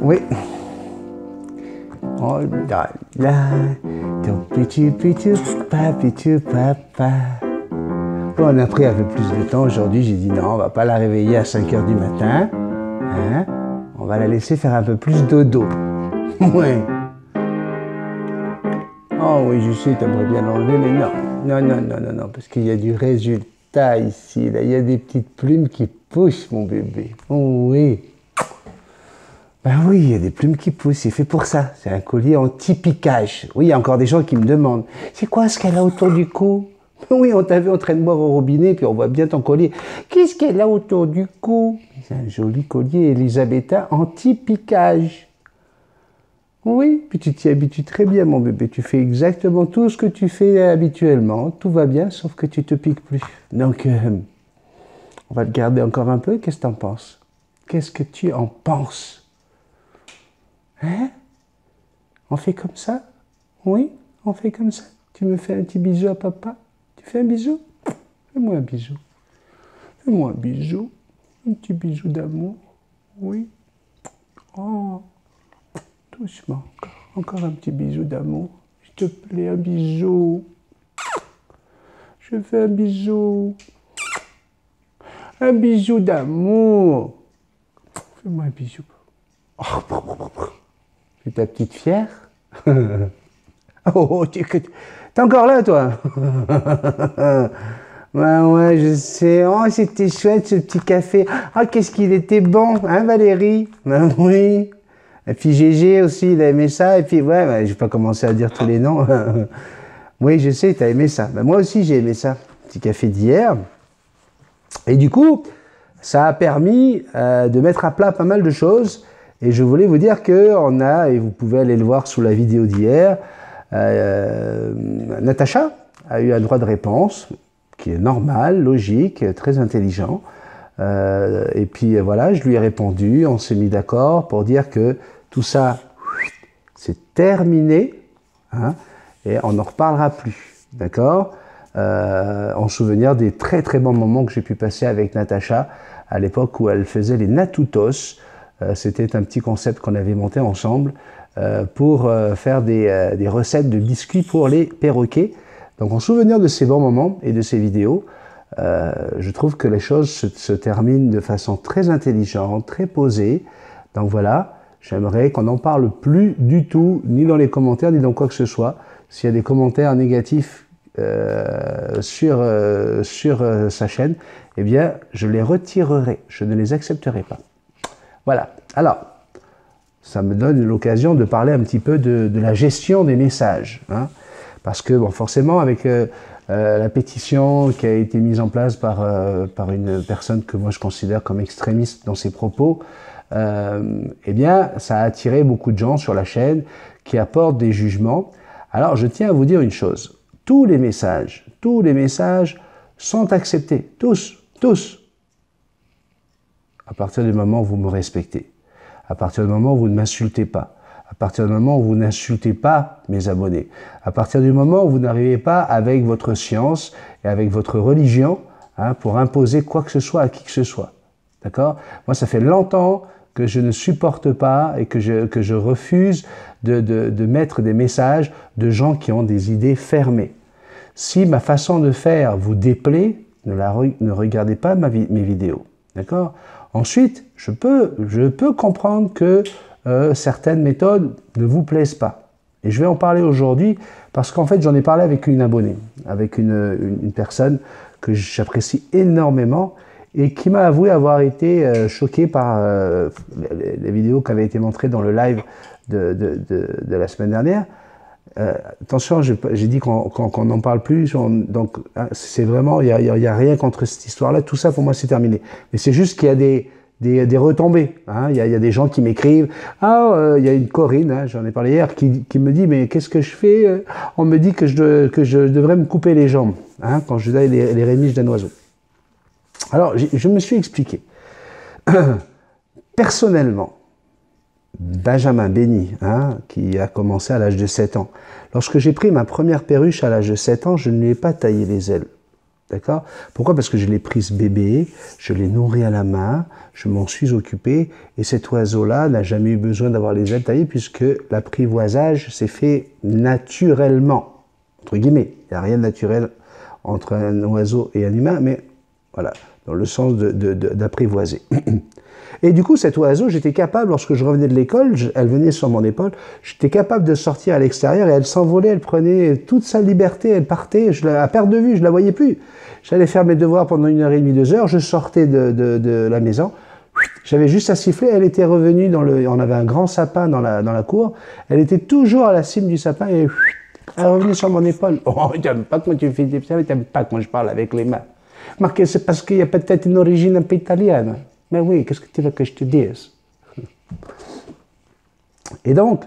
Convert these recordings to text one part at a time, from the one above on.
Oui. Oh là là, ton pitou papa. Bon, on a pris un peu plus de temps aujourd'hui. J'ai dit non, on va pas la réveiller à 5 h du matin. Hein? On va la laisser faire un peu plus dodo. Ouais. Oh oui, je sais, t'aimerais bien l'enlever, mais non. Non, parce qu'il y a du résultat ici. Là, il y a des petites plumes qui poussent, mon bébé. Oh oui. Ben oui, il y a des plumes qui poussent, c'est fait pour ça. C'est un collier anti-piquage. Oui, il y a encore des gens qui me demandent, c'est quoi ce qu'elle a autour du cou? Oui, on t'a vu en train de boire au robinet, puis on voit bien ton collier. Qu'est-ce qu'elle a autour du cou? C'est un joli collier élisabétain anti-piquage. Oui, puis tu t'y habitues très bien, mon bébé. Tu fais exactement tout ce que tu fais habituellement. Tout va bien, sauf que tu te piques plus. Donc, on va le garder encore un peu. Qu'est-ce que tu en penses? Qu'est-ce que tu en penses? Hein? On fait comme ça? Oui, on fait comme ça. Tu me fais un petit bisou à papa? Tu fais un bisou? Fais-moi un bisou. Fais-moi un bisou. Un petit bisou d'amour. Oui. Oh. Doucement. Encore un petit bisou d'amour. S'il te plaît, un bisou. Je fais un bisou. Un bisou d'amour. Fais-moi un bisou. C'est ta petite fière? Oh, t'es encore là, toi? Ouais, je sais. Oh, c'était chouette, ce petit café. Oh, qu'est-ce qu'il était bon, hein, Valérie? Ben oui. Et puis Gégé aussi, il a aimé ça. Et puis, ouais, je vais pas commencer à dire tous les noms. Oui, je sais, tu as aimé ça. Ben, moi aussi, j'ai aimé ça. Petit café d'hier. Et du coup, ça a permis de mettre à plat pas mal de choses. Et je voulais vous dire qu'on a, et vous pouvez aller le voir sous la vidéo d'hier, Natacha a eu un droit de réponse qui est normal, logique, très intelligent. Et puis voilà, je lui ai répondu, on s'est mis d'accord pour dire que tout ça, c'est terminé, hein, et on n'en reparlera plus, d'accord, en souvenir des très très bons moments que j'ai pu passer avec Natacha à l'époque où elle faisait les Natutos. C'était un petit concept qu'on avait monté ensemble pour faire des recettes de biscuits pour les perroquets. Donc en souvenir de ces bons moments et de ces vidéos, je trouve que les choses se terminent de façon très intelligente, très posée. Donc voilà, j'aimerais qu'on n'en parle plus du tout, ni dans les commentaires, ni dans quoi que ce soit. S'il y a des commentaires négatifs sur sa chaîne, eh bien, je les retirerai. Je ne les accepterai pas. Voilà. Alors, ça me donne l'occasion de parler un petit peu de la gestion des messages. Hein, parce que, bon, forcément, avec la pétition qui a été mise en place par une personne que moi je considère comme extrémiste dans ses propos, eh bien, ça a attiré beaucoup de gens sur la chaîne qui apportent des jugements. Alors, je tiens à vous dire une chose. Tous les messages sont acceptés. Tous. À partir du moment où vous me respectez. À partir du moment où vous ne m'insultez pas. À partir du moment où vous n'insultez pas mes abonnés, à partir du moment où vous n'arrivez pas avec votre science et avec votre religion pour imposer quoi que ce soit à qui que ce soit. D'accord? Moi, ça fait longtemps que je ne supporte pas et que je refuse de mettre des messages de gens qui ont des idées fermées. Si ma façon de faire vous déplaît, ne regardez pas mes vidéos. D'accord? Ensuite, je peux comprendre que certaines méthodes ne vous plaisent pas. Et je vais en parler aujourd'hui parce qu'en fait, j'en ai parlé avec une abonnée, avec une personne que j'apprécie énormément et qui m'a avoué avoir été choquée par les vidéos qui avaient été montrées dans le live de la semaine dernière. Attention, j'ai dit qu'on n'en parle plus, donc c'est vraiment, il y a rien contre cette histoire-là, tout ça pour moi c'est terminé. Mais c'est juste qu'il y a des retombées, hein. Il y a des gens qui m'écrivent, il y a une Corinne, hein, j'en ai parlé hier, qui me dit, mais qu'est-ce que je fais? On me dit que je devrais me couper les jambes, hein, quand je donne les rémiges d'un oiseau. Alors, je me suis expliqué. Personnellement, Benjamin Béni, hein, qui a commencé à l'âge de 7 ans. Lorsque j'ai pris ma première perruche à l'âge de 7 ans, je ne lui ai pas taillé les ailes. D'accord? Pourquoi? Parce que je l'ai prise bébé, je l'ai nourri à la main, je m'en suis occupé, et cet oiseau-là n'a jamais eu besoin d'avoir les ailes taillées puisque l'apprivoisage s'est fait naturellement, entre guillemets. Il n'y a rien de naturel entre un oiseau et un humain, mais voilà, dans le sens d'apprivoiser. Et du coup, cet oiseau, j'étais capable, lorsque je revenais de l'école, elle venait sur mon épaule, j'étais capable de sortir à l'extérieur et elle s'envolait, elle prenait toute sa liberté, elle partait, à perte de vue, je la voyais plus. J'allais faire mes devoirs pendant 1h30, 2 heures, je sortais de la maison, j'avais juste à siffler, elle était revenue on avait un grand sapin dans la cour, elle était toujours à la cime du sapin et elle revenait sur mon épaule. Oh, t'aimes pas quand tu fais des ça, t'aimes pas quand je parle avec les mains. Marqué, c'est parce qu'il y a peut-être une origine un peu italienne. Mais oui, qu'est-ce que tu veux que je te dise? Et donc,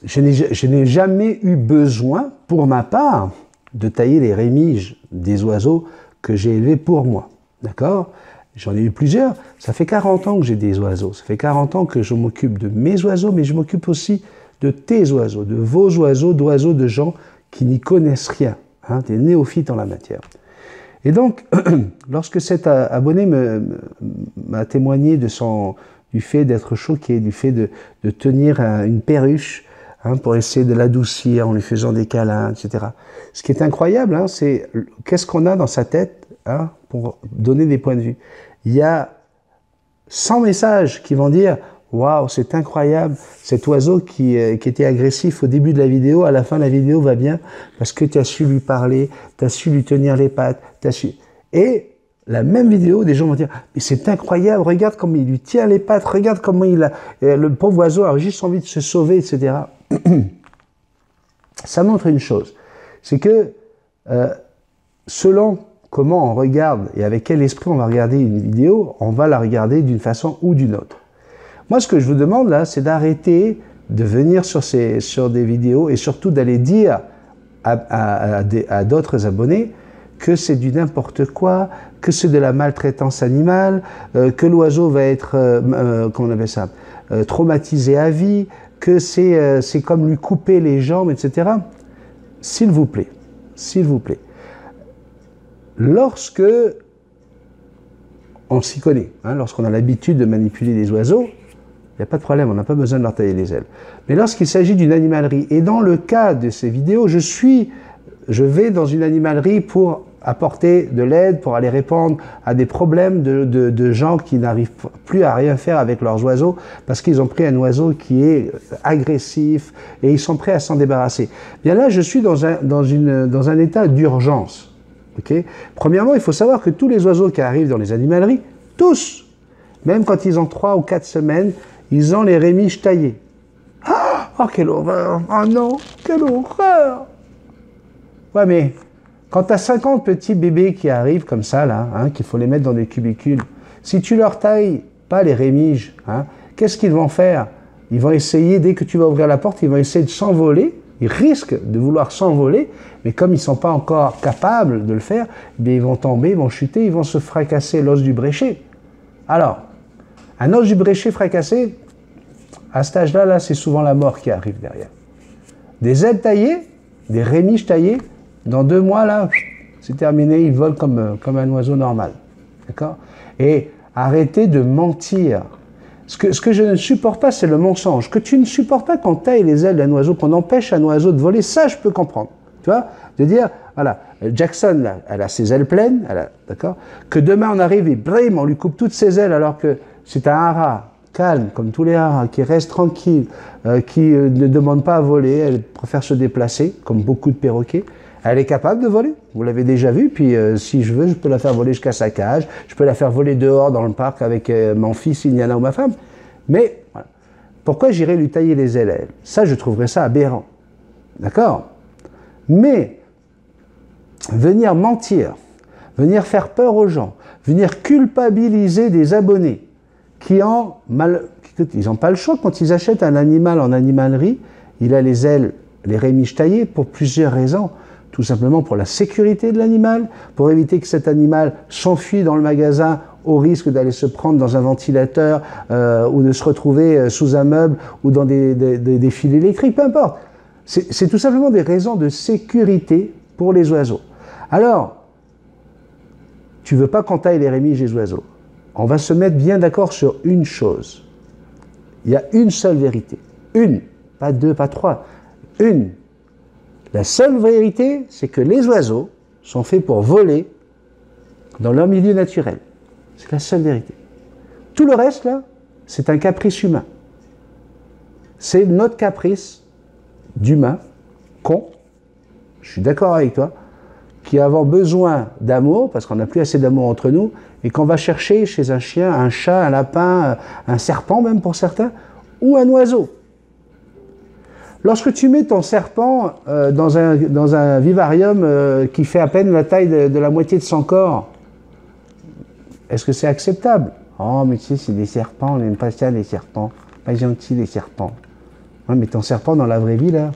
je n'ai jamais eu besoin, pour ma part, de tailler les rémiges des oiseaux que j'ai élevés pour moi. D'accord? J'en ai eu plusieurs. Ça fait 40 ans que j'ai des oiseaux. Ça fait 40 ans que je m'occupe de mes oiseaux, mais je m'occupe aussi de tes oiseaux, de vos oiseaux, d'oiseaux de gens qui n'y connaissent rien, hein, des néophytes en la matière. Et donc, lorsque cet abonné m'a témoigné du fait d'être choqué, du fait de tenir une perruche hein, pour essayer de l'adoucir en lui faisant des câlins, etc. Ce qui est incroyable, hein, c'est qu'est-ce qu'on a dans sa tête hein, pour donner des points de vue. Il y a 100 messages qui vont dire « Waouh, c'est incroyable, cet oiseau qui était agressif au début de la vidéo, à la fin de la vidéo va bien parce que tu as su lui parler, tu as su lui tenir les pattes, tu as su... » Et la même vidéo, des gens vont dire « Mais c'est incroyable, regarde comment il lui tient les pattes, regarde comment le pauvre oiseau a juste envie de se sauver, etc. » Ça montre une chose, c'est que selon comment on regarde et avec quel esprit on va regarder une vidéo, on va la regarder d'une façon ou d'une autre. Moi, ce que je vous demande là, c'est d'arrêter de venir sur des vidéos et surtout d'aller dire à d'autres abonnés que c'est du n'importe quoi, que c'est de la maltraitance animale, que l'oiseau va être, comment on appelle ça, traumatisé à vie, que c'est comme lui couper les jambes, etc. S'il vous plaît, lorsque on s'y connaît, hein, lorsqu'on a l'habitude de manipuler les oiseaux, il n'y a pas de problème, on n'a pas besoin de leur tailler les ailes. Mais lorsqu'il s'agit d'une animalerie, et dans le cas de ces vidéos, je vais dans une animalerie pour apporter de l'aide, pour aller répondre à des problèmes de gens qui n'arrivent plus à rien faire avec leurs oiseaux, parce qu'ils ont pris un oiseau qui est agressif, et ils sont prêts à s'en débarrasser. Bien là, je suis dans un état d'urgence. Okay? Premièrement, il faut savoir que tous les oiseaux qui arrivent dans les animaleries, tous, même quand ils ont 3 ou 4 semaines, ils ont les rémiges taillées. Oh, quelle horreur! Oh non, quelle horreur! Ouais, mais quand tu as 50 petits bébés qui arrivent comme ça, là, hein, qu'il faut les mettre dans des cubicules, si tu leur tailles pas les rémiges, hein, qu'est-ce qu'ils vont faire? Ils vont essayer, dès que tu vas ouvrir la porte, ils vont essayer de s'envoler. Ils risquent de vouloir s'envoler, mais comme ils ne sont pas encore capables de le faire, eh bien, ils vont tomber, ils vont chuter, ils vont se fracasser l'os du bréchet. Alors, un os du bréchet fracassé, à cet âge-là, là, c'est souvent la mort qui arrive derrière. Des ailes taillées, des rémiges taillées, dans 2 mois, là, c'est terminé, ils volent comme un oiseau normal. D'accord? Et arrêtez de mentir. Ce que je ne supporte pas, c'est le mensonge. Que tu ne supportes pas qu'on taille les ailes d'un oiseau, qu'on empêche un oiseau de voler, ça, je peux comprendre. Tu vois? De dire, voilà, Jackson, là, elle a ses ailes pleines, d'accord? Que demain, on arrive et brim, on lui coupe toutes ses ailes, alors que c'est un haras, calme, comme tous les haras, qui reste tranquille, qui ne demande pas à voler, elle préfère se déplacer, comme beaucoup de perroquets. Elle est capable de voler, vous l'avez déjà vu, puis si je veux, je peux la faire voler jusqu'à sa cage, je peux la faire voler dehors dans le parc avec mon fils, Indiana ou ma femme. Mais, voilà. Pourquoi j'irais lui tailler les ailes à elle? Ça, je trouverais ça aberrant. D'accord? Mais, venir mentir, venir faire peur aux gens, venir culpabiliser des abonnés qui ont ils n'ont pas le choix quand ils achètent un animal en animalerie, il a les ailes, les rémiges taillées pour plusieurs raisons. Tout simplement pour la sécurité de l'animal, pour éviter que cet animal s'enfuit dans le magasin au risque d'aller se prendre dans un ventilateur ou de se retrouver sous un meuble ou dans des fils électriques, peu importe. C'est tout simplement des raisons de sécurité pour les oiseaux. Alors, tu veux pas qu'on taille les rémiges et les oiseaux. On va se mettre bien d'accord sur une chose. Il y a une seule vérité. Une, pas deux, pas trois. Une. La seule vérité, c'est que les oiseaux sont faits pour voler dans leur milieu naturel. C'est la seule vérité. Tout le reste, là, c'est un caprice humain. C'est notre caprice d'humain, con, je suis d'accord avec toi, qui avons besoin d'amour, parce qu'on n'a plus assez d'amour entre nous, et qu'on va chercher chez un chien, un chat, un lapin, un serpent même pour certains, ou un oiseau. Lorsque tu mets ton serpent dans un vivarium qui fait à peine la taille de la moitié de son corps, est-ce que c'est acceptable? Oh, mais tu sais, c'est des serpents, on n'aime pas ça, les serpents. Pas gentils, les serpents. Ouais, mais ton serpent, dans la vraie vie, là,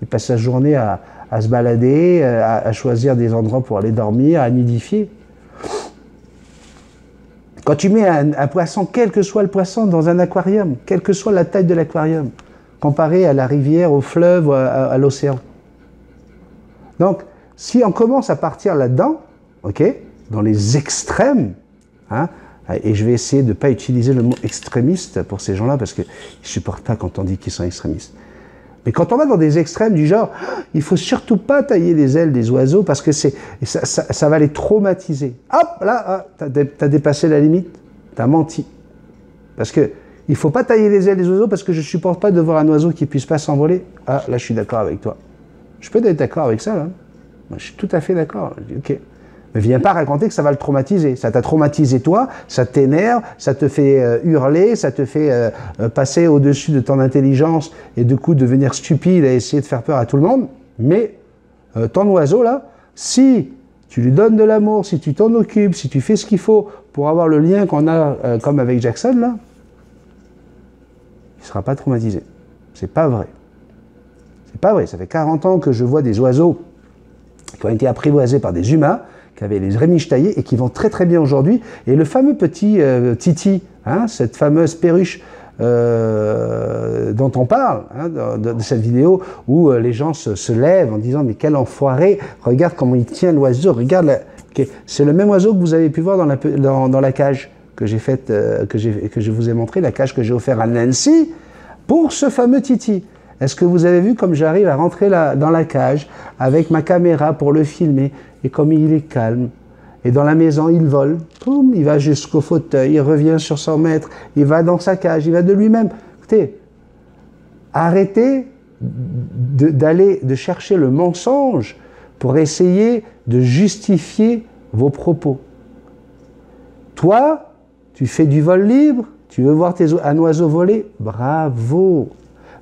il passe sa journée à se balader, à choisir des endroits pour aller dormir, à nidifier. Quand tu mets un poisson, quel que soit le poisson, dans un aquarium, quelle que soit la taille de l'aquarium, comparé à la rivière, au fleuve, ou à l'océan. Donc, si on commence à partir là-dedans, ok, dans les extrêmes, hein, et je vais essayer de ne pas utiliser le mot extrémiste pour ces gens-là, parce qu'ils ne supportent pas quand on dit qu'ils sont extrémistes. Mais quand on va dans des extrêmes du genre, il ne faut surtout pas tailler les ailes des oiseaux, parce que ça va les traumatiser. Hop, là, tu as dépassé la limite, tu as menti. Parce que il ne faut pas tailler les ailes des oiseaux, parce que je ne supporte pas de voir un oiseau qui ne puisse pas s'envoler. Ah, là, je suis d'accord avec toi. Je peux être d'accord avec ça, là. Moi, je suis tout à fait d'accord. Ok. Mais viens pas raconter que ça va le traumatiser. Ça t'a traumatisé toi, ça t'énerve, ça te fait hurler, ça te fait passer au-dessus de ton intelligence et du coup devenir stupide et essayer de faire peur à tout le monde. Mais ton oiseau là, si tu lui donnes de l'amour, si tu t'en occupes, si tu fais ce qu'il faut pour avoir le lien qu'on a comme avec Jackson là, il ne sera pas traumatisé. C'est pas vrai. C'est pas vrai. Ça fait 40 ans que je vois des oiseaux qui ont été apprivoisés par des humains, qui avaient les rémiges taillées et qui vont très très bien aujourd'hui. Et le fameux petit Titi, hein, cette fameuse perruche dont on parle, hein, de cette vidéo où les gens se lèvent en disant « mais quel enfoiré, regarde comment il tient l'oiseau, regarde la... » C'est le même oiseau que vous avez pu voir dans la cage que j'ai faite, que je vous ai montré, la cage que j'ai offerte à Nancy pour ce fameux Titi. Est-ce que vous avez vu comme j'arrive à rentrer dans la cage avec ma caméra pour le filmer et comme il est calme. Et dans la maison, il vole, boum, il va jusqu'au fauteuil, il revient sur 100 mètres, il va dans sa cage, il va de lui-même. Écoutez, arrêtez de chercher le mensonge pour essayer de justifier vos propos. Toi, tu fais du vol libre, tu veux voir un oiseau voler, bravo.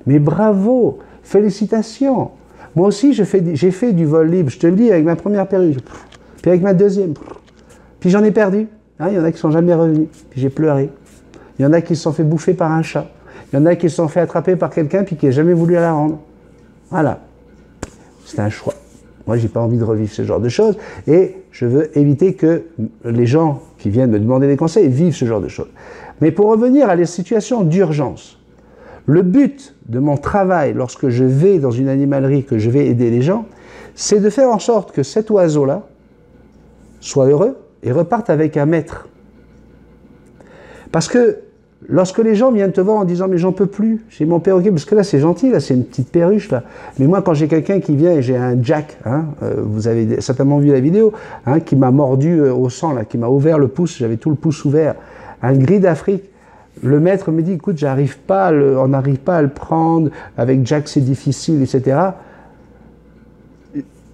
Mais bravo, félicitations. Moi aussi, j'ai fait du vol libre, je te le dis, avec ma première perruche, puis avec ma deuxième, puis j'en ai perdu. Hein, il y en a qui ne sont jamais revenus, puis j'ai pleuré. Il y en a qui se sont fait bouffer par un chat. Il y en a qui se sont fait attraper par quelqu'un, puis qui n'a jamais voulu la rendre. Voilà. C'est un choix. Moi, je n'ai pas envie de revivre ce genre de choses, et je veux éviter que les gens qui viennent me demander des conseils vivent ce genre de choses. Mais pour revenir à les situations d'urgence, le but de mon travail, lorsque je vais dans une animalerie, que je vais aider les gens, c'est de faire en sorte que cet oiseau-là soit heureux et reparte avec un maître. Parce que lorsque les gens viennent te voir en disant « mais j'en peux plus, j'ai mon perroquet », parce que là c'est gentil, là c'est une petite perruche, là. Mais moi quand j'ai quelqu'un qui vient et j'ai un jack, hein, vous avez certainement vu la vidéo, hein, qui m'a mordu au sang, là, qui m'a ouvert le pouce, j'avais tout le pouce ouvert, un gris d'Afrique. Le maître me dit, écoute, on n'arrive pas à le prendre, avec Jack c'est difficile, etc.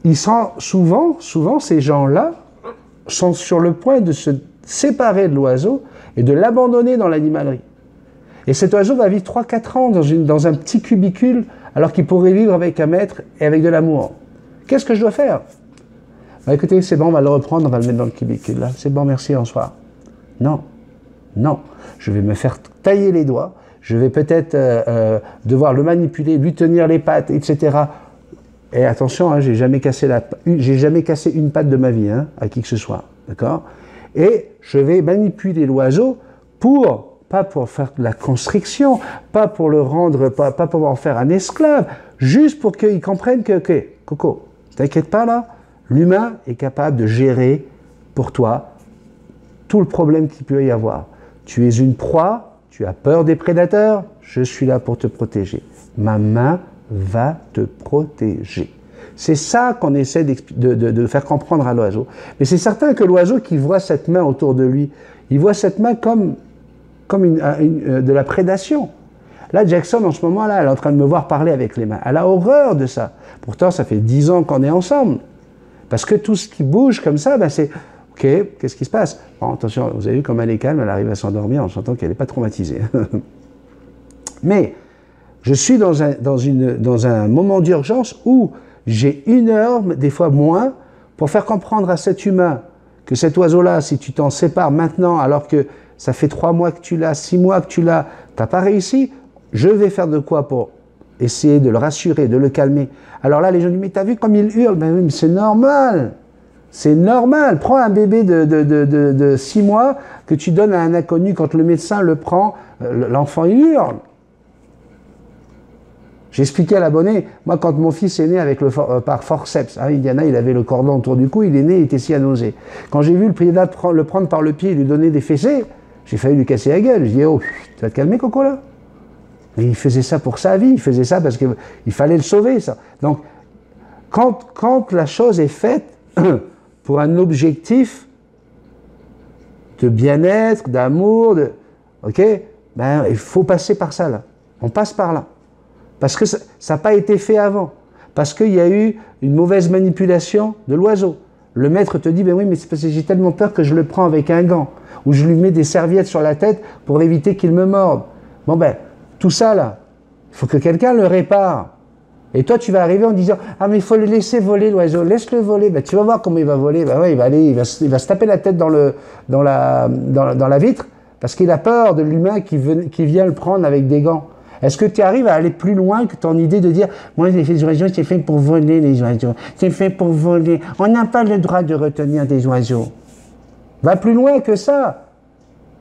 Ils sont souvent ces gens-là sont sur le point de se séparer de l'oiseau et de l'abandonner dans l'animalerie. Et cet oiseau va vivre 3-4 ans dans un petit cubicule, alors qu'il pourrait vivre avec un maître et avec de l'amour. Qu'est-ce que je dois faire? Bah, écoutez, c'est bon, on va le reprendre, on va le mettre dans le cubicule, là. C'est bon, merci, bonsoir. Non. Non, je vais me faire tailler les doigts, je vais peut-être devoir le manipuler, lui tenir les pattes, etc. Et attention, hein, j'ai jamais cassé une patte de ma vie, hein, à qui que ce soit, d'accord? Et je vais manipuler l'oiseau pas pour faire de la constriction, pas pour le rendre, pas pour en faire un esclave, juste pour qu'il comprenne que, ok, Coco, t'inquiète pas là, L'humain est capable de gérer pour toi tout le problème qu'il peut y avoir. Tu es une proie, tu as peur des prédateurs, je suis là pour te protéger. Ma main va te protéger. C'est ça qu'on essaie de faire comprendre à l'oiseau. Mais c'est certain que l'oiseau qui voit cette main autour de lui, il voit cette main comme de la prédation. Là, Jackson, en ce moment-là, elle est en train de me voir parler avec les mains. Elle a horreur de ça. Pourtant, ça fait 10 ans qu'on est ensemble. Parce que tout ce qui bouge comme ça, ben c'est... Ok, qu'est-ce qui se passe? Bon, attention, vous avez vu comme elle est calme, elle arrive à s'endormir en sentant qu'elle n'est pas traumatisée. Mais je suis dans un moment d'urgence où j'ai 1 heure, des fois moins, pour faire comprendre à cet humain que cet oiseau-là, si tu t'en sépares maintenant, alors que ça fait 3 mois que tu l'as, 6 mois que tu l'as, tu n'as pas réussi, je vais faire de quoi pour essayer de le rassurer, de le calmer. Alors là, les gens disent, mais t'as vu comme il hurle? Ben oui, mais c'est normal. C'est normal. Prends un bébé de 6 mois que tu donnes à un inconnu. Quand le médecin le prend, l'enfant il hurle. J'ai expliqué à l'abonné, moi quand mon fils est né par forceps, hein, Indiana il avait le cordon autour du cou, il est né, il était cyanosé. Quand j'ai vu le pédiatre le prendre par le pied et lui donner des fessées, j'ai failli lui casser la gueule. Je dis, oh, tu vas te calmer Coco là? Mais il faisait ça pour sa vie, il faisait ça parce qu'il fallait le sauver ça. Donc quand la chose est faite pour un objectif de bien-être, d'amour, ok, ben, il faut passer par ça là. On passe par là. Parce que ça n'a pas été fait avant. Parce qu'il y a eu une mauvaise manipulation de l'oiseau. Le maître te dit, ben oui, mais c'est parce que j'ai tellement peur que je le prends avec un gant. Ou je lui mets des serviettes sur la tête pour éviter qu'il me morde. Bon ben, tout ça là, il faut que quelqu'un le répare. Et toi, tu vas arriver en disant, ah mais il faut le laisser voler l'oiseau, laisse-le voler. Ben, tu vas voir comment il va voler. Ben ouais, il va se taper la tête dans la vitre parce qu'il a peur de l'humain qui vient le prendre avec des gants. Est-ce que tu arrives à aller plus loin que ton idée de dire « Moi, les oiseaux, c'est fait pour voler, les oiseaux. C'est fait pour voler. On n'a pas le droit de retenir des oiseaux. » Va plus loin que ça.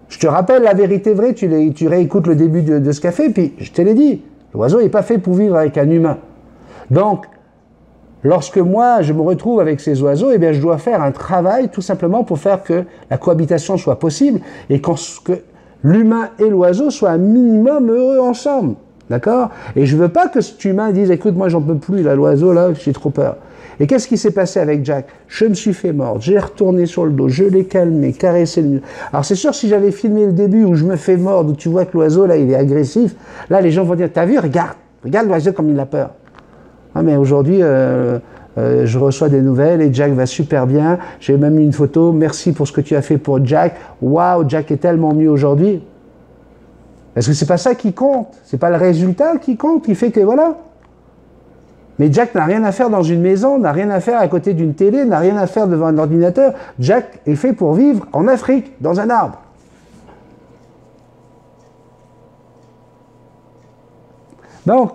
Je te rappelle la vérité vraie, tu réécoutes le début de ce café, puis je te l'ai dit. L'oiseau n'est pas fait pour vivre avec un humain. Donc, lorsque moi, je me retrouve avec ces oiseaux, eh bien, je dois faire un travail tout simplement pour faire que la cohabitation soit possible et que l'humain et l'oiseau soient un minimum heureux ensemble. D'accord? Et je ne veux pas que cet humain dise « Écoute, moi, j'en peux plus, là, l'oiseau, là, j'ai trop peur. » Et qu'est-ce qui s'est passé avec Jack? Je me suis fait mordre, j'ai retourné sur le dos, je l'ai calmé, caressé le... Alors c'est sûr, si j'avais filmé le début où je me fais mordre, où tu vois que l'oiseau, là, il est agressif, là, les gens vont dire « T'as vu? Regarde l'oiseau comme il a peur. » Ah, mais aujourd'hui, je reçois des nouvelles et Jack va super bien. J'ai même eu une photo. Merci pour ce que tu as fait pour Jack. Waouh, Jack est tellement mieux aujourd'hui. Est-ce que c'est pas ça qui compte? C'est pas le résultat qui compte, qui fait que voilà. Mais Jack n'a rien à faire dans une maison, n'a rien à faire à côté d'une télé, n'a rien à faire devant un ordinateur. Jack est fait pour vivre en Afrique, dans un arbre. Donc,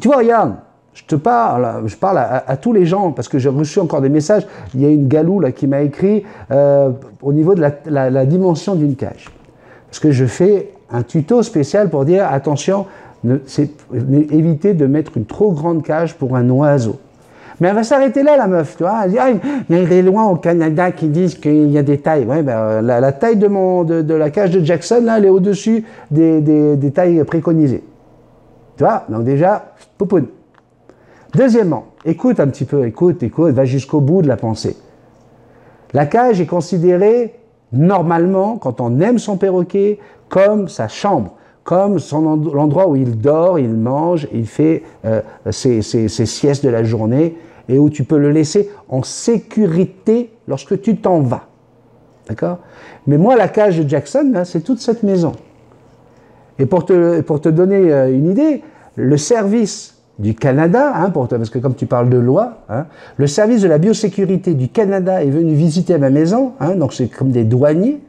tu vois, regarde, je parle à tous les gens, parce que j'ai reçu encore des messages. Il y a une galou là, qui m'a écrit au niveau de la dimension d'une cage. Parce que je fais un tuto spécial pour dire, attention, évitez de mettre une trop grande cage pour un oiseau. Mais elle va s'arrêter là, la meuf, tu vois. Elle dit, ah, il y a des lois au Canada qui disent qu'il y a des tailles. Ouais, ben, la taille de la cage de Jackson, là, elle est au-dessus des tailles préconisées. Tu vois, donc déjà, poupoune. Deuxièmement, écoute un petit peu, écoute, va jusqu'au bout de la pensée. La cage est considérée, normalement, quand on aime son perroquet, comme sa chambre, comme l'endroit où il dort, il mange, il fait ses siestes de la journée, et où tu peux le laisser en sécurité lorsque tu t'en vas. D'accord? Mais moi, la cage de Jackson, là, c'est toute cette maison. Et pour te donner une idée, le service du Canada, hein, parce que comme tu parles de loi, hein, le service de la biosécurité du Canada est venu visiter ma maison, hein, donc c'est comme des douaniers,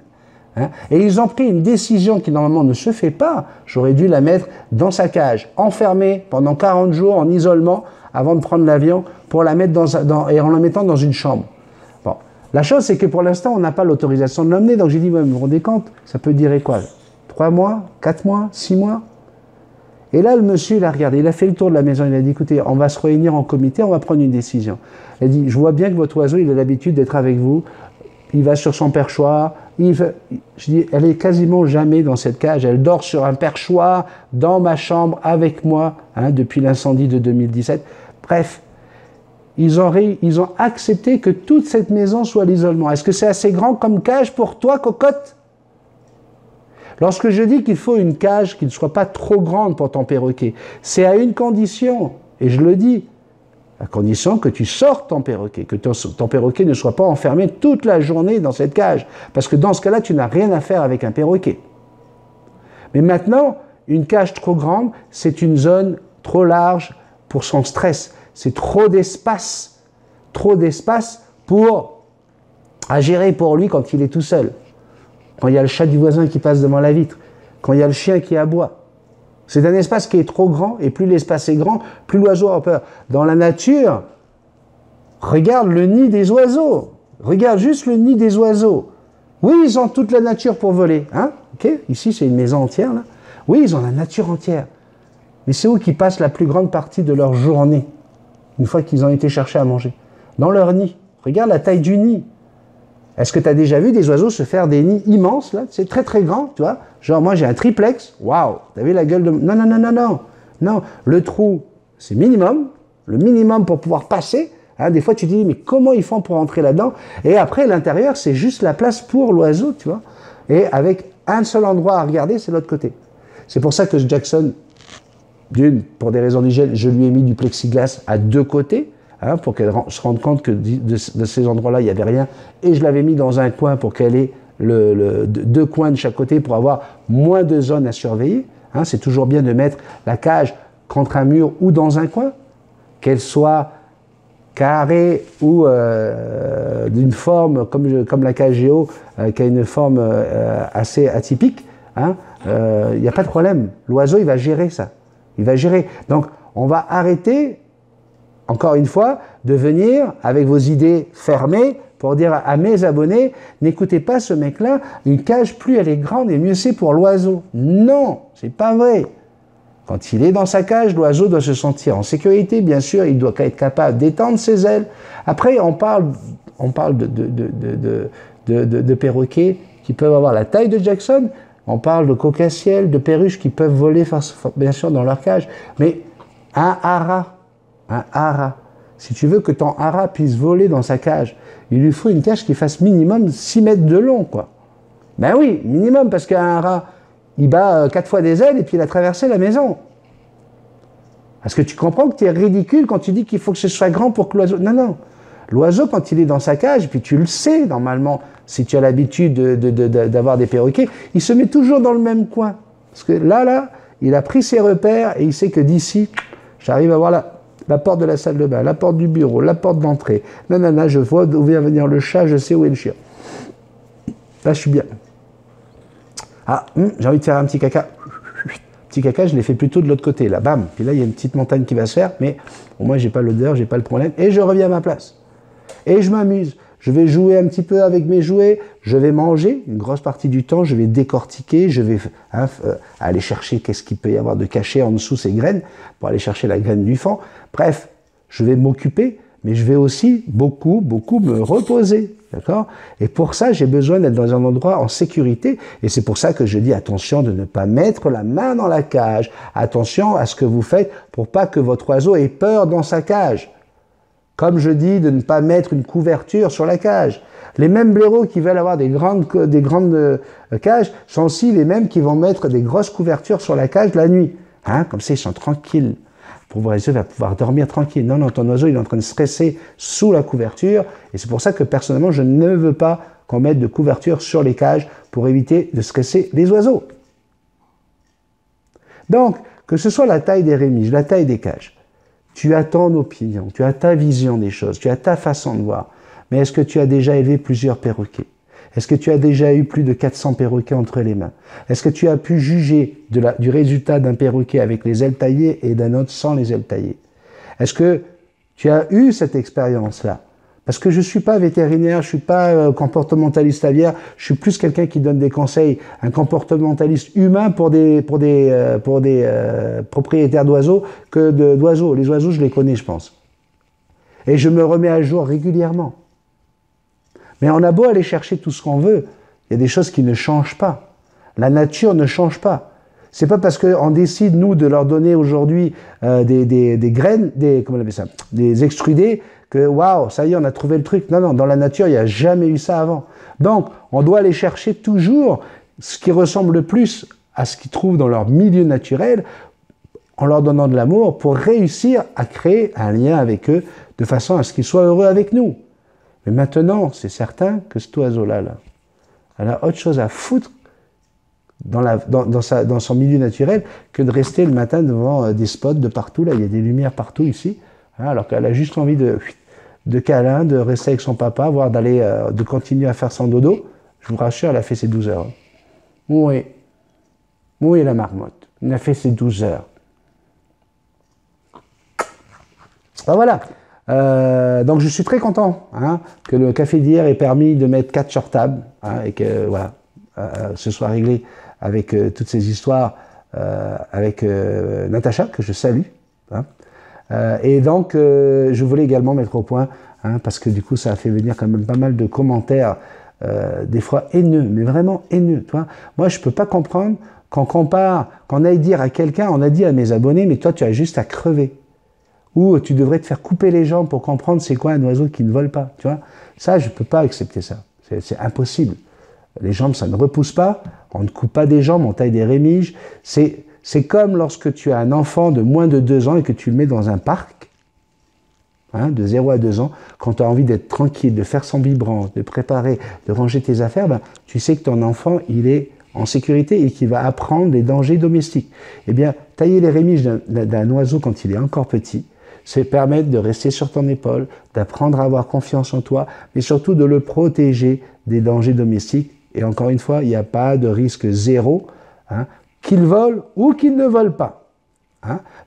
hein, et ils ont pris une décision qui normalement ne se fait pas. J'aurais dû la mettre dans sa cage, enfermée pendant 40 jours en isolement avant de prendre l'avion pour la mettre et en la mettant dans une chambre. Bon, la chose c'est que pour l'instant on n'a pas l'autorisation de l'emmener, donc j'ai dit, ouais, vous vous rendez compte, ça peut durer quoi? 3 mois, 4 mois, 6 mois? Et là, le monsieur, il a regardé, il a fait le tour de la maison, il a dit, écoutez, on va se réunir en comité, on va prendre une décision. Il a dit, je vois bien que votre oiseau, il a l'habitude d'être avec vous, il va sur son perchoir, je dis, elle est quasiment jamais dans cette cage, elle dort sur un perchoir dans ma chambre avec moi, hein, depuis l'incendie de 2017. Bref, ils ont accepté que toute cette maison soit l'isolement. Est-ce que c'est assez grand comme cage pour toi, cocotte? Lorsque je dis qu'il faut une cage qui ne soit pas trop grande pour ton perroquet, c'est à une condition, et je le dis, à condition que tu sortes ton perroquet, que ton perroquet ne soit pas enfermé toute la journée dans cette cage. Parce que dans ce cas-là, tu n'as rien à faire avec un perroquet. Mais maintenant, une cage trop grande, c'est une zone trop large pour son stress. C'est trop d'espace à gérer pour lui quand il est tout seul. Quand il y a le chat du voisin qui passe devant la vitre, quand il y a le chien qui aboie. C'est un espace qui est trop grand, et plus l'espace est grand, plus l'oiseau a peur. Dans la nature, regarde le nid des oiseaux. Regarde juste le nid des oiseaux. Oui, ils ont toute la nature pour voler. Hein? Okay? Ici, c'est une maison entière. Là. Oui, ils ont la nature entière. Mais c'est où qu'ils passent la plus grande partie de leur journée, une fois qu'ils ont été chercher à manger? Dans leur nid. Regarde la taille du nid. Est-ce que tu as déjà vu des oiseaux se faire des nids immenses, là? C'est très très grand, tu vois. Genre, moi j'ai un triplex, waouh, t'as vu la gueule de... Non, non, non, non, non. Non, le trou, c'est minimum, le minimum pour pouvoir passer. Hein, des fois tu te dis, mais comment ils font pour entrer là-dedans? Et après, l'intérieur, c'est juste la place pour l'oiseau, tu vois. Et avec un seul endroit à regarder, c'est l'autre côté. C'est pour ça que Jackson, pour des raisons d'hygiène, je lui ai mis du plexiglas à deux côtés, hein, pour qu'elle se rende compte que de ces endroits-là, il n'y avait rien. Et je l'avais mis dans un coin pour qu'elle ait deux coins de chaque côté pour avoir moins de zones à surveiller. Hein, c'est toujours bien de mettre la cage contre un mur ou dans un coin, qu'elle soit carrée ou d'une forme comme la cage Géo, qui a une forme assez atypique. Hein, il n'y a pas de problème. L'oiseau, il va gérer ça. Il va gérer. Donc, on va arrêter, encore une fois, de venir avec vos idées fermées pour dire à mes abonnés, n'écoutez pas ce mec-là, une cage, plus elle est grande et mieux c'est pour l'oiseau. Non, c'est pas vrai. Quand il est dans sa cage, l'oiseau doit se sentir en sécurité, bien sûr, il doit être capable d'étendre ses ailes. Après, on parle de perroquets qui peuvent avoir la taille de Jackson, on parle de cocassiels, de perruches qui peuvent voler, bien sûr, dans leur cage, mais un hara, si tu veux que ton hara puisse voler dans sa cage, il lui faut une cage qui fasse minimum 6 mètres de long, quoi. Ben oui, minimum, parce qu'un hara, il bat 4 fois des ailes et puis il a traversé la maison. Est-ce que tu comprends que tu es ridicule quand tu dis qu'il faut que ce soit grand pour que l'oiseau... Non, non. L'oiseau, quand il est dans sa cage, puis tu le sais, normalement, si tu as l'habitude d'avoir des perroquets, il se met toujours dans le même coin. Parce que là, il a pris ses repères et il sait que d'ici, j'arrive à voir la porte de la salle de bain, la porte du bureau, la porte d'entrée. Non, je vois d'où vient venir le chat, je sais où est le chien. Là, je suis bien. Ah, j'ai envie de faire un petit caca. Petit caca, je l'ai fait plutôt de l'autre côté, là, bam. Puis là, il y a une petite montagne qui va se faire, mais au moins, j'ai pas l'odeur, j'ai pas le problème. Et je reviens à ma place. Et je m'amuse. Je vais jouer un petit peu avec mes jouets, je vais manger, une grosse partie du temps, je vais décortiquer, je vais aller chercher qu'est-ce qu'il peut y avoir de caché en dessous ces graines, pour aller chercher la graine du fond. Bref, je vais m'occuper, mais je vais aussi beaucoup me reposer. D'accord? Et pour ça, j'ai besoin d'être dans un endroit en sécurité. Et c'est pour ça que je dis attention de ne pas mettre la main dans la cage. Attention à ce que vous faites pour pas que votre oiseau ait peur dans sa cage. Comme je dis de ne pas mettre une couverture sur la cage. Les mêmes blaireaux qui veulent avoir des grandes cages sont aussi les mêmes qui vont mettre des grosses couvertures sur la cage la nuit. Hein? Comme ça, ils sont tranquilles. Pour votre oiseau va pouvoir dormir tranquille. Non, ton oiseau, il est en train de stresser sous la couverture. Et c'est pour ça que personnellement, je ne veux pas qu'on mette de couverture sur les cages pour éviter de stresser les oiseaux. Donc, que ce soit la taille des rémiges, la taille des cages, tu as ton opinion, tu as ta vision des choses, tu as ta façon de voir. Mais est-ce que tu as déjà élevé plusieurs perroquets? Est-ce que tu as déjà eu plus de 400 perroquets entre les mains? Est-ce que tu as pu juger du résultat d'un perroquet avec les ailes taillées et d'un autre sans les ailes taillées? Est-ce que tu as eu cette expérience-là? Parce que je suis pas vétérinaire, je suis pas comportementaliste aviaire, je suis plus quelqu'un qui donne des conseils, un comportementaliste humain pour des propriétaires d'oiseaux que d'oiseaux. Les oiseaux, je les connais, je pense. Et je me remets à jour régulièrement. Mais on a beau aller chercher tout ce qu'on veut, il y a des choses qui ne changent pas. La nature ne change pas. C'est pas parce qu'on décide, nous, de leur donner aujourd'hui des graines, comment on appelle ça, des extrudés, que waouh, ça y est, on a trouvé le truc. Non, non, dans la nature, il n'y a jamais eu ça avant. Donc, on doit aller chercher toujours ce qui ressemble le plus à ce qu'ils trouvent dans leur milieu naturel, en leur donnant de l'amour, pour réussir à créer un lien avec eux, de façon à ce qu'ils soient heureux avec nous. Mais maintenant, c'est certain que cet oiseau-là, elle a autre chose à foutre dans son milieu naturel que de rester le matin devant des spots de partout. Là, il y a des lumières partout ici, hein, alors qu'elle a juste envie de câlin, de rester avec son papa, voire de continuer à faire son dodo. Je vous rassure, elle a fait ses 12 heures. Oui. Oui, la marmotte. Elle a fait ses 12 heures. Ben voilà. Donc je suis très content que le café d'hier ait permis de mettre 4 sur table et que voilà, ce soit réglé avec toutes ces histoires avec Natacha, que je salue. Et donc je voulais également mettre au point, parce que du coup ça a fait venir quand même pas mal de commentaires, des fois haineux, mais vraiment haineux. Toi. Moi je peux pas comprendre qu'on aille dire à quelqu'un, on a dit à mes abonnés, mais toi tu as juste à crever. Ou tu devrais te faire couper les jambes pour comprendre c'est quoi un oiseau qui ne vole pas. Tu vois, ça, je ne peux pas accepter ça. C'est impossible. Les jambes, ça ne repousse pas. On ne coupe pas des jambes, on taille des rémiges. C'est comme lorsque tu as un enfant de moins de 2 ans et que tu le mets dans un parc, de 0 à 2 ans, quand tu as envie d'être tranquille, de faire son biberon, de préparer, de ranger tes affaires, tu sais que ton enfant, il est en sécurité et qu'il va apprendre les dangers domestiques. Eh bien, tailler les rémiges d'un oiseau quand il est encore petit, c'est permettre de rester sur ton épaule, d'apprendre à avoir confiance en toi, mais surtout de le protéger des dangers domestiques. Et encore une fois, il n'y a pas de risque zéro, qu'il vole ou qu'il ne vole pas.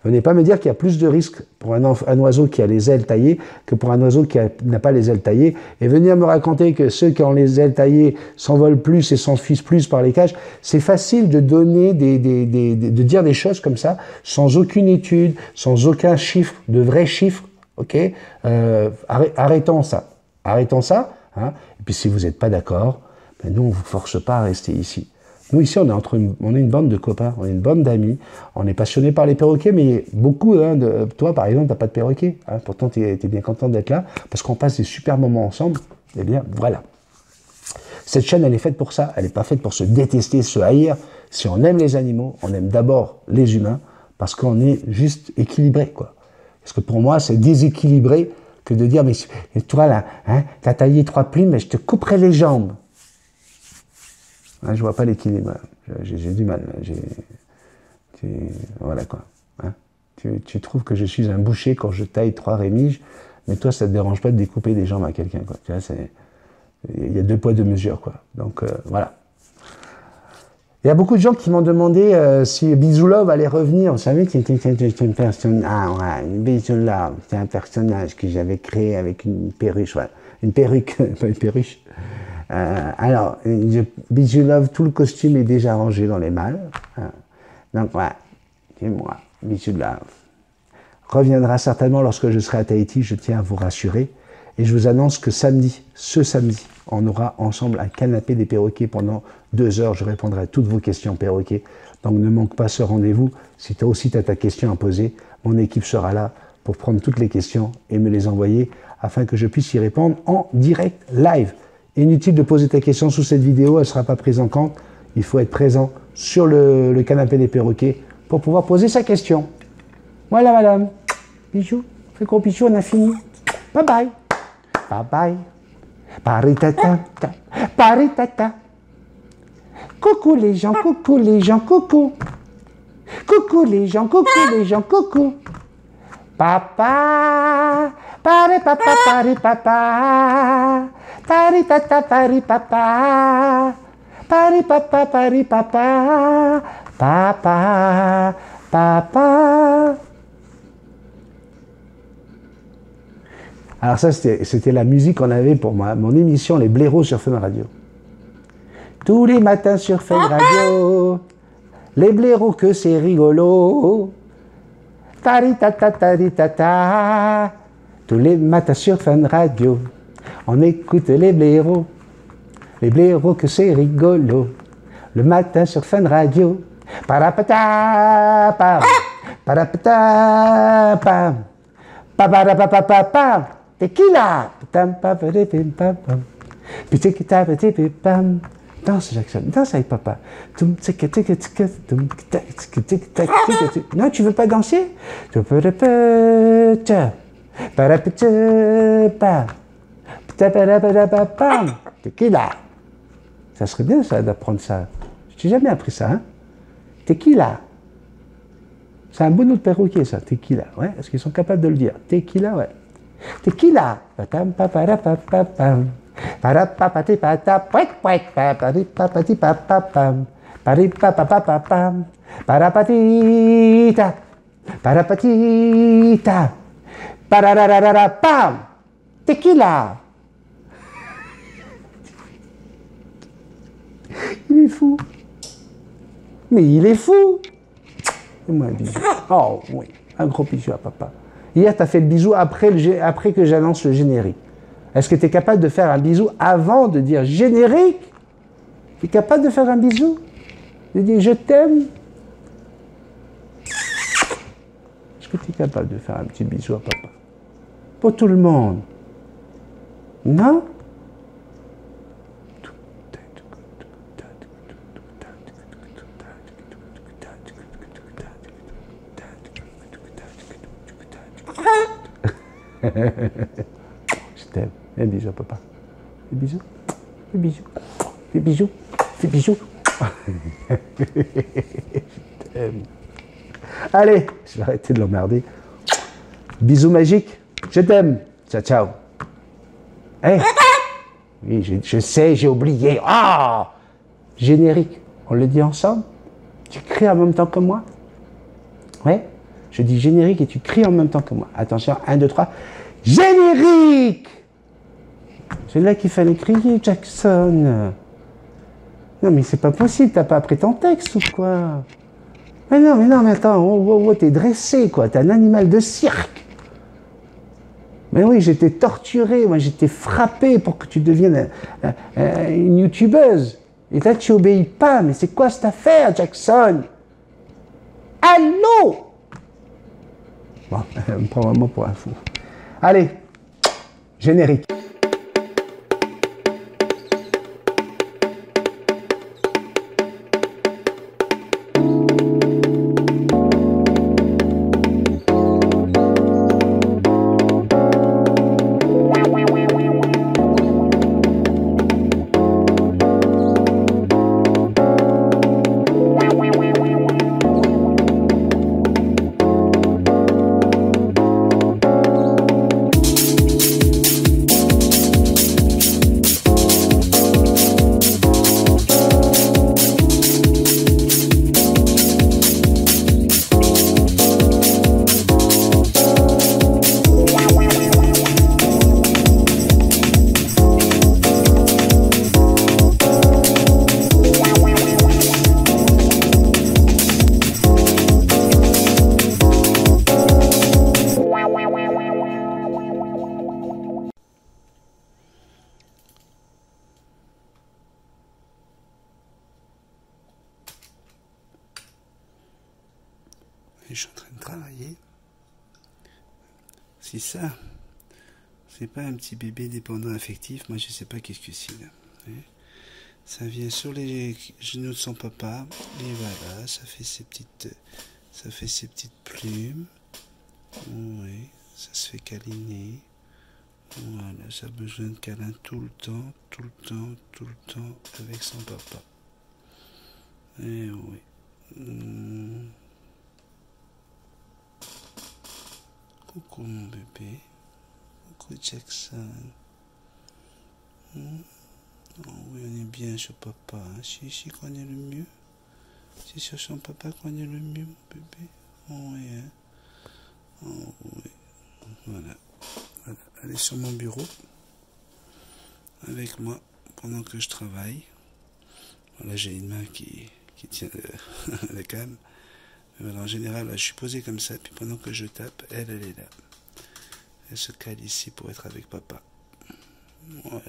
Venez pas me dire qu'il y a plus de risques pour un oiseau qui a les ailes taillées que pour un oiseau qui n'a pas les ailes taillées. Et venir me raconter que ceux qui ont les ailes taillées s'envolent plus et s'enfuient plus par les cages, c'est facile de donner de dire des choses comme ça, sans aucune étude, sans aucun chiffre, de vrais chiffres. Ok, arrêtons ça. Arrêtons ça. Et puis si vous n'êtes pas d'accord, nous on vous force pas à rester ici. Nous, ici, on est une bande de copains, on est une bande d'amis, on est passionnés par les perroquets, mais beaucoup, toi, par exemple, tu n'as pas de perroquet. Pourtant, tu es bien content d'être là, parce qu'on passe des super moments ensemble. Eh bien, voilà. Cette chaîne, elle est faite pour ça. Elle n'est pas faite pour se détester, se haïr. Si on aime les animaux, on aime d'abord les humains, parce qu'on est juste équilibré, quoi. Parce que pour moi, c'est déséquilibré que de dire, mais toi, là, tu as taillé 3 plumes, mais je te couperai les jambes. Je vois pas l'équilibre. J'ai du mal. Voilà quoi. Tu trouves que je suis un boucher quand je taille 3 rémiges, mais toi, ça te dérange pas de découper des jambes à quelqu'un, quoi. Tu vois, il y a 2 poids 2 mesures, quoi. Donc voilà. Il y a beaucoup de gens qui m'ont demandé si Bisou Love allait revenir. Vous savez, c'est une personne. Bisou Love, c'est un personnage que j'avais créé avec une perruche, voilà. Une perruque, pas une perruche. Alors, Bisou Love, tout le costume est déjà rangé dans les malles. Donc voilà, c'est moi, Bisou Love. Reviendra certainement lorsque je serai à Tahiti, je tiens à vous rassurer. Et je vous annonce que ce samedi, on aura ensemble un canapé des perroquets pendant 2 heures. Je répondrai à toutes vos questions perroquets. Donc ne manque pas ce rendez-vous. Si toi aussi tu as ta question à poser, mon équipe sera là pour prendre toutes les questions et me les envoyer afin que je puisse y répondre en direct live. Inutile de poser ta question sous cette vidéo, elle ne sera pas prise en compte. Il faut être présent sur le canapé des perroquets pour pouvoir poser sa question. Voilà madame. Bisous. Fais gros bisous, on a fini. Bye bye. Bye bye. Paritata. Paritata. Coucou les gens, coucou les gens, coucou. Coucou les gens, coucou les gens, coucou. Papa. Pari papa, pari papa. Pari tata, pari papa. Pari papa, pari papa. Papa, papa. Alors ça, c'était la musique qu'on avait pour mon émission Les Blaireaux sur Fun Radio. Tous les matins sur Fun Radio, les blaireaux que c'est rigolo. Taritata, taritata. Tous les matins sur Fun Radio, on écoute les blaireaux que c'est rigolo. Le matin sur Fun Radio, parapata, pam, parapata, pam, paparapapapam, tequila, pam, paparipim, pam, pam, pitikita, pam. Danse, Jackson, danse avec papa. Non, tu veux pas danser? Tu peux répéter. Tequila. Ça serait bien ça d'apprendre ça. Je t'ai jamais appris ça, hein? Tequila. C'est un bon nom de perroquet ça, tequila. Ouais, est-ce qu'ils sont capables de le dire? Tequila, ouais. Tequila. Parapapati pata, pouet pouet, parapapati papapam, parapapapapam, parapatita, parapatita, pararararapam, tequila. Il est fou. Mais il est fou. Fais-moi un bisou. Oh oui, un gros bisou à papa. Hier, tu as fait le bisou après que j'annonce le générique. Est-ce que tu es capable de faire un bisou avant de dire générique? Tu es capable de faire un bisou? De dire je t'aime? Est-ce que tu es capable de faire un petit bisou à papa? Pour tout le monde. Non? Je t'aime. Un bisou à papa. Des bisous. Des bisous. Des bisous. Des bisous. Je t'aime. Allez, je vais arrêter de l'emmerder. Bisous magiques. Je t'aime. Ciao, ciao. Hey. Oui, je sais, j'ai oublié. Ah, générique. On le dit ensemble? Tu cries en même temps que moi? Ouais. Je dis générique et tu cries en même temps que moi. Attention, 1, 2, 3. Générique! C'est là qu'il fallait crier, Jackson. Non, mais c'est pas possible, t'as pas appris ton texte ou quoi? Mais non, mais attends, oh, t'es dressé, quoi. T'es un animal de cirque. Mais oui, j'étais torturé, moi, j'étais frappé pour que tu deviennes une youtubeuse. Et là, tu obéis pas. Mais c'est quoi cette affaire, Jackson? Allô? Bon, elle me prend vraiment pour un fou. Allez, générique. Je suis en train de travailler. Si ça, c'est pas un petit bébé dépendant affectif, moi je sais pas qu'est-ce que c'est là. Ça vient sur les genoux de son papa et voilà, ça fait ses petites plumes. Oui, ça se fait câliner. Voilà, ça a besoin de câlin tout le temps avec son papa. Et oui. Coucou mon bébé. Coucou Jackson. Oh oui, on est bien sur papa. Hein. C'est ici qu'on est le mieux. C'est sur son papa qu'on est le mieux, mon bébé. Oh oui, hein. Oh oui. Voilà. elle est sur mon bureau avec moi pendant que je travaille. Voilà, j'ai une main qui tient la cam. Mais voilà, en général, là, je suis posé comme ça, puis pendant que je tape, elle est là. Elle se cale ici pour être avec papa. Voilà.